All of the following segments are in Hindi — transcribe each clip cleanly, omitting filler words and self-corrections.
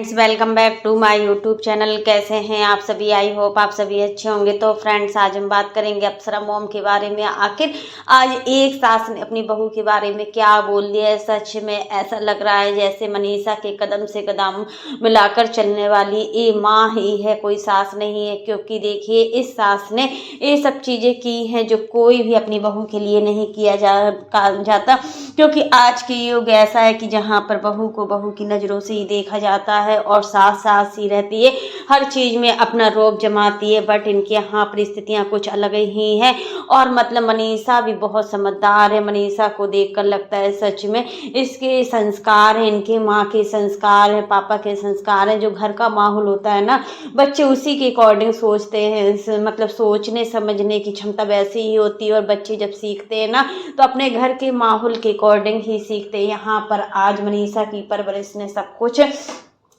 Welcome back to my YouTube channel. कैसे हैं आप सभी? आई होप आप सभी अच्छे होंगे। तो फ्रेंड्स, आज हम बात करेंगे अप्सरा मॉम के बारे में। आखिर आज एक सास ने अपनी बहू के बारे में क्या बोल दिया है। सच में ऐसा लग रहा है जैसे मनीषा के कदम से कदम मिलाकर चलने वाली ये माँ ही है, कोई सास नहीं है। क्योंकि देखिए, इस सास ने ये सब चीज़ें की हैं जो कोई भी अपनी बहू के लिए नहीं किया जाता। क्योंकि आज के युग ऐसा है कि जहाँ पर बहू को बहू की नज़रों से ही देखा जाता है और सास सास ही रहती है, हर चीज़ में अपना रोब जमाती है। बट इनके यहाँ परिस्थितियाँ कुछ अलग ही हैं। और मतलब मनीषा भी बहुत समझदार है। मनीषा को देखकर लगता है सच में इसके संस्कार हैं, इनके माँ के संस्कार हैं, पापा के संस्कार हैं। जो घर का माहौल होता है ना, बच्चे उसी के अकॉर्डिंग सोचते हैं। मतलब सोचने समझने की क्षमता वैसी ही होती है। और बच्चे जब सीखते हैं ना, तो अपने घर के माहौल के अकॉर्डिंग ही सीखते हैं। यहाँ पर आज मनीषा की परवरिश ने सब कुछ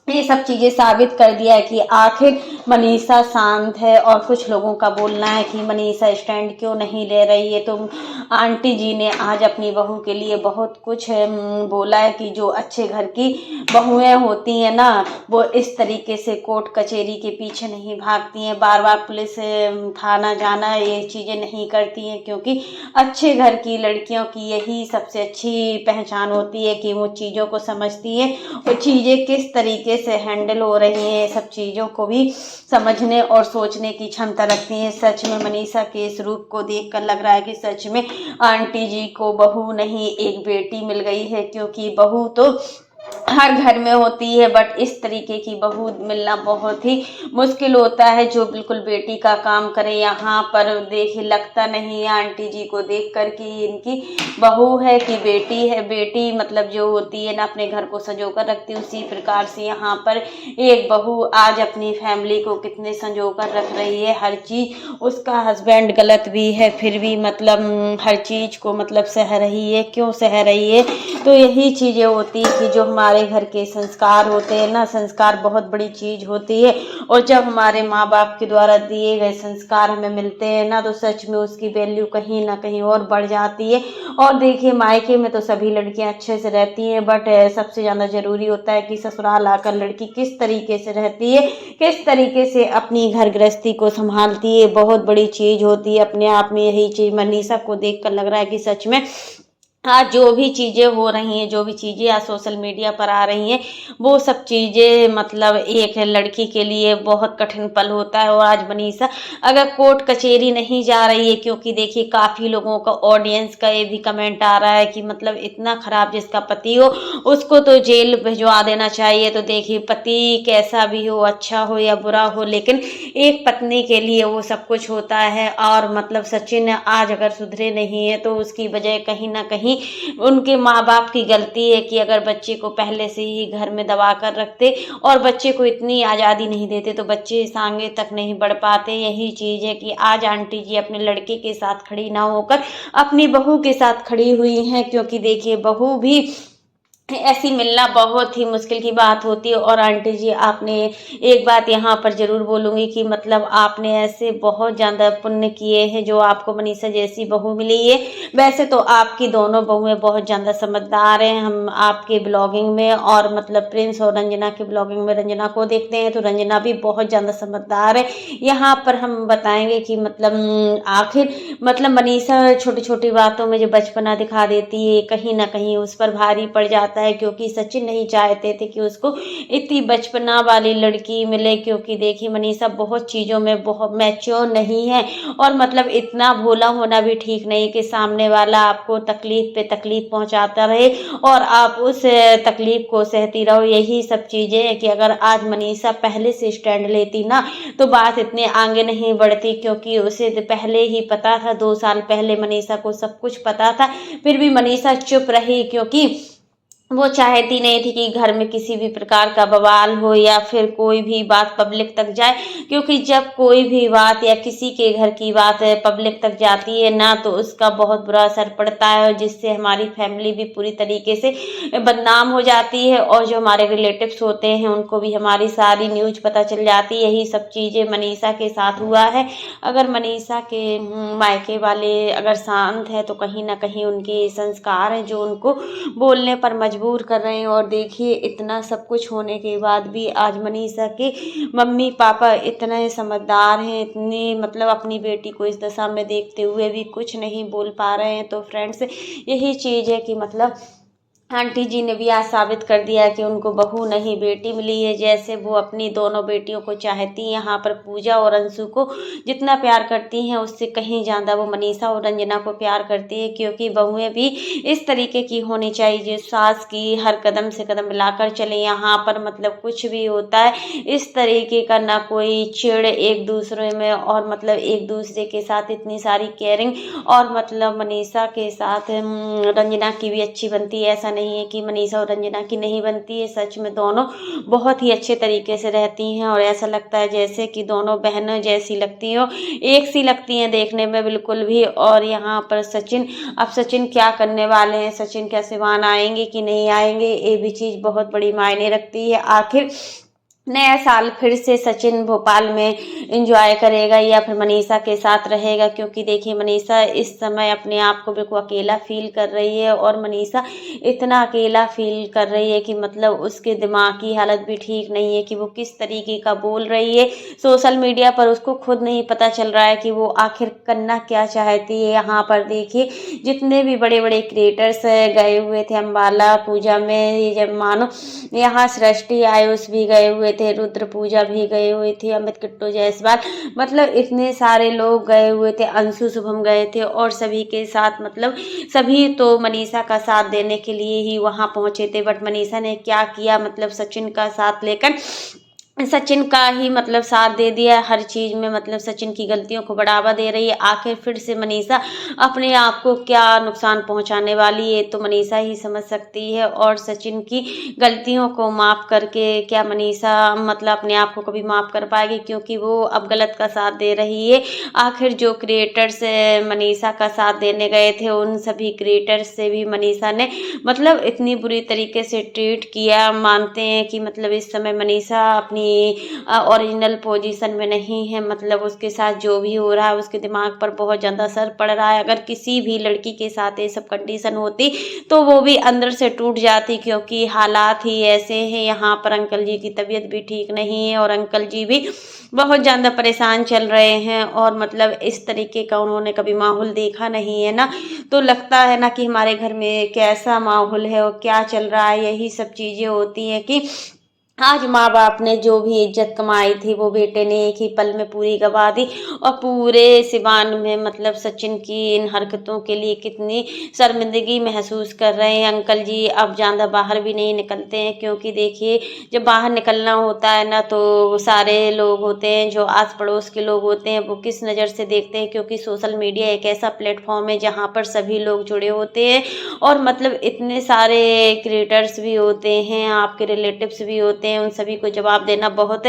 ये सब चीज़ें साबित कर दिया है कि आखिर मनीषा शांत है। और कुछ लोगों का बोलना है कि मनीषा स्टैंड क्यों नहीं ले रही है। तो आंटी जी ने आज अपनी बहू के लिए बहुत कुछ बोला है कि जो अच्छे घर की बहुएं होती हैं ना, वो इस तरीके से कोर्ट कचहरी के पीछे नहीं भागती हैं, बार बार पुलिस थाना जाना, ये चीज़ें नहीं करती हैं। क्योंकि अच्छे घर की लड़कियों की यही सबसे अच्छी पहचान होती है कि वो चीज़ों को समझती हैं और चीज़ें किस तरीके से हैंडल हो रही हैं, सब चीज़ों को भी समझने और सोचने की क्षमता रखती हैं। सच में मनीषा के इस रूप को देखकर लग रहा है कि सच में आंटी जी को बहू नहीं, एक बेटी मिल गई है। क्योंकि बहू तो हर घर में होती है, बट इस तरीके की बहू मिलना बहुत ही मुश्किल होता है जो बिल्कुल बेटी का काम करे। यहाँ पर देखिए, लगता नहीं है आंटी जी को देखकर कि इनकी बहू है कि बेटी है। बेटी मतलब जो होती है ना, अपने घर को संजोकर रखती है, उसी प्रकार से यहाँ पर एक बहू आज अपनी फैमिली को कितने संजोकर रख रही है। हर चीज़, उसका हस्बैंड गलत भी है फिर भी मतलब हर चीज़ को मतलब सह रही है। क्यों सह रही है? तो यही चीज़ें होती है कि जो हमारे घर के संस्कार होते हैं ना, संस्कार बहुत बड़ी चीज़ होती है। और जब हमारे माँ बाप के द्वारा दिए गए संस्कार हमें मिलते हैं ना, तो सच में उसकी वैल्यू कहीं ना कहीं और बढ़ जाती है। और देखिए, मायके में तो सभी लड़कियां अच्छे से रहती हैं, बट सबसे ज़्यादा ज़रूरी होता है कि ससुराल आकर लड़की किस तरीके से रहती है, किस तरीके से अपनी घर गृहस्थी को संभालती है, बहुत बड़ी चीज़ होती है। अपने आप में यही चीज़ मनीषा को देख कर लग रहा है कि सच में आज जो भी चीज़ें हो रही हैं, जो भी चीज़ें आज सोशल मीडिया पर आ रही हैं, वो सब चीज़ें मतलब एक लड़की के लिए बहुत कठिन पल होता है। और आज मनीषा अगर कोर्ट कचहरी नहीं जा रही है, क्योंकि देखिए काफ़ी लोगों का, ऑडियंस का ये भी कमेंट आ रहा है कि मतलब इतना ख़राब जिसका पति हो उसको तो जेल भिजवा देना चाहिए। तो देखिए, पति कैसा भी हो, अच्छा हो या बुरा हो, लेकिन एक पत्नी के लिए वो सब कुछ होता है। और मतलब सचिन आज अगर सुधरे नहीं है तो उसकी वजह कहीं ना कहीं उनके माँ बाप की गलती है कि अगर बच्चे को पहले से ही घर में दबा कर रखते और बच्चे को इतनी आज़ादी नहीं देते तो बच्चे इस आगे तक नहीं बढ़ पाते। यही चीज़ है कि आज आंटी जी अपने लड़के के साथ खड़ी ना होकर अपनी बहू के साथ खड़ी हुई हैं। क्योंकि देखिए, बहू भी ऐसी मिलना बहुत ही मुश्किल की बात होती है। और आंटी जी, आपने एक बात यहाँ पर ज़रूर बोलूँगी कि मतलब आपने ऐसे बहुत ज़्यादा पुण्य किए हैं जो आपको मनीषा जैसी बहू मिली है। वैसे तो आपकी दोनों बहुएं बहुत ज़्यादा समझदार हैं। हम आपके ब्लॉगिंग में और मतलब प्रिंस और रंजना के ब्लॉगिंग में रंजना को देखते हैं तो रंजना भी बहुत ज़्यादा समझदार है। यहाँ पर हम बताएंगे कि मतलब आखिर मतलब मनीषा छोटी छोटी बातों में जो बचपना दिखा देती है, कहीं ना कहीं उस पर भारी पड़ जाता है। क्योंकि सचिन नहीं चाहते थे कि उसको इतनी बचपना वाली लड़की मिले। क्योंकि देखिए, मनीषा बहुत चीज़ों में बहुत मैच्योर नहीं है। और मतलब इतना भोला होना भी ठीक नहीं कि सामने वाला आपको तकलीफ पे तकलीफ पहुंचाता रहे और आप उस तकलीफ को सहती रहो। यही सब चीज़ें हैं कि अगर आज मनीषा पहले से स्टैंड लेती ना, तो बात इतने आगे नहीं बढ़ती। क्योंकि उसे पहले ही पता था, 2 साल पहले मनीषा को सब कुछ पता था, फिर भी मनीषा चुप रही। क्योंकि वो चाहती नहीं थी कि घर में किसी भी प्रकार का बवाल हो या फिर कोई भी बात पब्लिक तक जाए। क्योंकि जब कोई भी बात या किसी के घर की बात पब्लिक तक जाती है ना, तो उसका बहुत बुरा असर पड़ता है, और जिससे हमारी फैमिली भी पूरी तरीके से बदनाम हो जाती है। और जो हमारे रिलेटिव्स होते हैं उनको भी हमारी सारी न्यूज़ पता चल जाती है। यही सब चीज़ें मनीषा के साथ हुआ है। अगर मनीषा के मायके वाले अगर शांत है तो कहीं ना कहीं उनके संस्कार हैं जो उनको बोलने पर मजबूर मजबूर कर रहे हैं। और देखिए इतना सब कुछ होने के बाद भी आज मनीषा के मम्मी पापा इतने समझदार हैं, इतनी मतलब अपनी बेटी को इस दशा में देखते हुए भी कुछ नहीं बोल पा रहे हैं। तो फ्रेंड्स यही चीज़ है कि मतलब आंटी जी ने भी आज साबित कर दिया कि उनको बहू नहीं बेटी मिली है। जैसे वो अपनी दोनों बेटियों को चाहती हैं, यहाँ पर पूजा और अंशु को जितना प्यार करती हैं उससे कहीं ज़्यादा वो मनीषा और रंजना को प्यार करती है। क्योंकि बहुएं भी इस तरीके की होनी चाहिए जो सास की हर कदम से कदम मिलाकर चले। यहाँ पर मतलब कुछ भी होता है इस तरीके का ना कोई चिड़ एक दूसरे में, और मतलब एक दूसरे के साथ इतनी सारी केयरिंग, और मतलब मनीषा के साथ रंजना की भी अच्छी बनती है। ऐसा नहीं है कि मनीषा और रंजना की नहीं बनती है, सच में दोनों बहुत ही अच्छे तरीके से रहती हैं। और ऐसा लगता है जैसे कि दोनों बहनों जैसी लगती हो, एक सी लगती हैं देखने में बिल्कुल भी। और यहाँ पर सचिन, अब सचिन क्या करने वाले हैं, सचिन क्या सिवान आएंगे कि नहीं आएंगे, ये भी चीज़ बहुत बड़ी मायने रखती है। आखिर नया साल फिर से सचिन भोपाल में एंजॉय करेगा या फिर मनीषा के साथ रहेगा। क्योंकि देखिए मनीषा इस समय अपने आप को बिल्कुल अकेला फील कर रही है, और मनीषा इतना अकेला फील कर रही है कि मतलब उसके दिमाग की हालत भी ठीक नहीं है कि वो किस तरीके का बोल रही है सोशल मीडिया पर। उसको खुद नहीं पता चल रहा है कि वो आखिर करना क्या चाहती है। यहाँ पर देखिए जितने भी बड़े बड़े क्रिएटर्स गए हुए थे अम्बाला पूजा में, जब मानो यहाँ सृष्टि आयुष भी गए हुए थे, रुद्र पूजा भी गए हुए थे, अमित किट्टू जायसवाल, मतलब इतने सारे लोग गए हुए थे, अंशु शुभम गए थे, और सभी के साथ मतलब सभी तो मनीषा का साथ देने के लिए ही वहां पहुंचे थे। बट मनीषा ने क्या किया, मतलब सचिन का साथ लेकर सचिन का ही मतलब साथ दे दिया हर चीज़ में। मतलब सचिन की गलतियों को बढ़ावा दे रही है। आखिर फिर से मनीषा अपने आप को क्या नुकसान पहुंचाने वाली है तो मनीषा ही समझ सकती है। और सचिन की गलतियों को माफ़ करके क्या मनीषा मतलब अपने आप को कभी माफ़ कर पाएगी, क्योंकि वो अब गलत का साथ दे रही है। आखिर जो क्रिएटर्स मनीषा का साथ देने गए थे उन सभी क्रिएटर्स से भी मनीषा ने मतलब इतनी बुरी तरीके से ट्रीट किया। मानते हैं कि मतलब इस समय मनीषा अपनी ओरिजिनल पोजीशन में नहीं है। मतलब उसके साथ जो भी हो रहा है उसके दिमाग पर बहुत ज़्यादा असर पड़ रहा है। अगर किसी भी लड़की के साथ ये सब कंडीशन होती तो वो भी अंदर से टूट जाती, क्योंकि हालात ही ऐसे हैं। यहाँ पर अंकल जी की तबीयत भी ठीक नहीं है और अंकल जी भी बहुत ज़्यादा परेशान चल रहे हैं। और मतलब इस तरीके का उन्होंने कभी माहौल देखा नहीं है ना, तो लगता है ना कि हमारे घर में कैसा माहौल है और क्या चल रहा है। यही सब चीज़ें होती हैं कि आज माँ बाप ने जो भी इज्जत कमाई थी वो बेटे ने एक ही पल में पूरी गवा दी। और पूरे सिवान में मतलब सचिन की इन हरकतों के लिए कितनी शर्मिंदगी महसूस कर रहे हैं अंकल जी। अब ज़्यादा बाहर भी नहीं निकलते हैं, क्योंकि देखिए जब बाहर निकलना होता है ना तो सारे लोग होते हैं जो आस पड़ोस के लोग होते हैं वो किस नज़र से देखते हैं। क्योंकि सोशल मीडिया एक ऐसा प्लेटफॉर्म है जहाँ पर सभी लोग जुड़े होते हैं, और मतलब इतने सारे क्रिएटर्स भी होते हैं, आपके रिलेटिव्स भी होते हैं, उन सभी को जवाब देना बहुत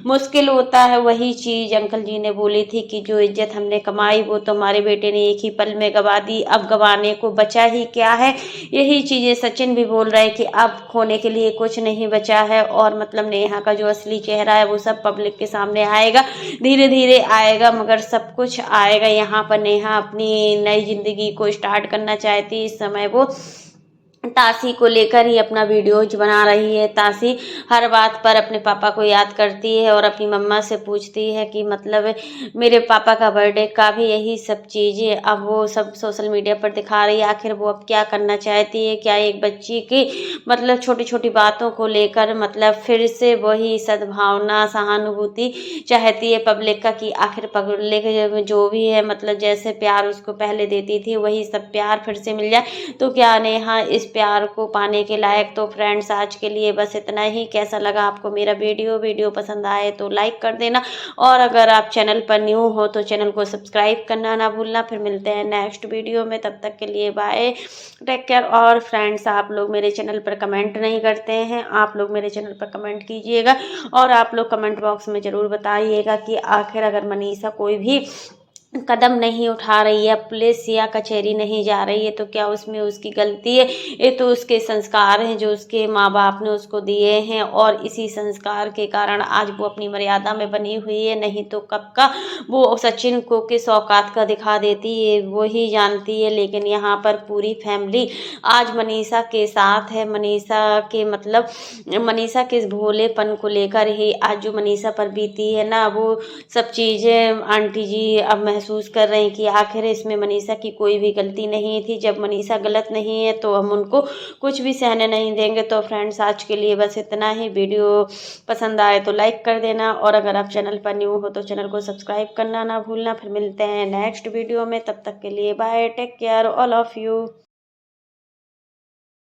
मुश्किल होता है। वही चीज़ अंकल जी ने बोली थी कि जो इज्जत हमने कमाई वो तो हमारे बेटे ने एक ही पल में गवा दी, अब गवाने को बचा ही क्या है। यही चीज़ें सचिन भी बोल रहे हैं कि अब खोने के लिए कुछ नहीं बचा है। और मतलब नेहा का जो असली चेहरा है वो सब पब्लिक के सामने आएगा, धीरे धीरे आएगा, मगर सब कुछ आएगा। यहाँ पर नेहा अपनी नई जिंदगी को स्टार्ट करना चाहती है। इस समय वो तासी को लेकर ही अपना वीडियोज बना रही है। तासी हर बात पर अपने पापा को याद करती है और अपनी मम्मा से पूछती है कि मतलब मेरे पापा का बर्थडे का भी यही सब चीज़ें अब वो सब सोशल मीडिया पर दिखा रही है। आखिर वो अब क्या करना चाहती है, क्या एक बच्ची की मतलब छोटी छोटी बातों को लेकर मतलब फिर से वही सद्भावना सहानुभूति चाहती है पब्लिक का, कि आखिर पब्लिक जो भी है मतलब जैसे प्यार उसको पहले देती थी वही सब प्यार फिर से मिल जाए। तो क्या नेहा इस प्यार को पाने के लायक। तो फ्रेंड्स आज के लिए बस इतना ही। कैसा लगा आपको मेरा वीडियो पसंद आए तो लाइक कर देना, और अगर आप चैनल पर न्यू हो तो चैनल को सब्सक्राइब करना ना भूलना। फिर मिलते हैं नेक्स्ट वीडियो में, तब तक के लिए बाय, टेक केयर। और फ्रेंड्स आप लोग मेरे चैनल पर कमेंट नहीं करते हैं, आप लोग मेरे चैनल पर कमेंट कीजिएगा, और आप लोग कमेंट बॉक्स में ज़रूर बताइएगा कि आखिर अगर मनीषा कोई भी कदम नहीं उठा रही है, पुलिस या कचहरी नहीं जा रही है, तो क्या उसमें उसकी गलती है? ये तो उसके संस्कार हैं जो उसके माँ बाप ने उसको दिए हैं, और इसी संस्कार के कारण आज वो अपनी मर्यादा में बनी हुई है। नहीं तो कब का वो सचिन को किस औकात का दिखा देती है वो ही जानती है। लेकिन यहाँ पर पूरी फैमिली आज मनीषा के साथ है। मनीषा के इस भोलेपन को लेकर ही आज जो मनीषा पर बीती है ना, वो सब चीज़ें आंटी जी अब महसूस कर रही कि आखिर इसमें मनीषा की कोई भी गलती नहीं थी। जब मनीषा गलत नहीं है तो हम उनको कुछ भी सहने नहीं देंगे। तो फ्रेंड्स, आज के लिए बस इतना ही। वीडियो पसंद आए तो लाइक कर देना, और अगर आप चैनल पर न्यू हो तो चैनल को सब्सक्राइब करना ना भूलना। फिर मिलते हैं नेक्स्ट वीडियो में, तब तक के लिए bye, take care all of you.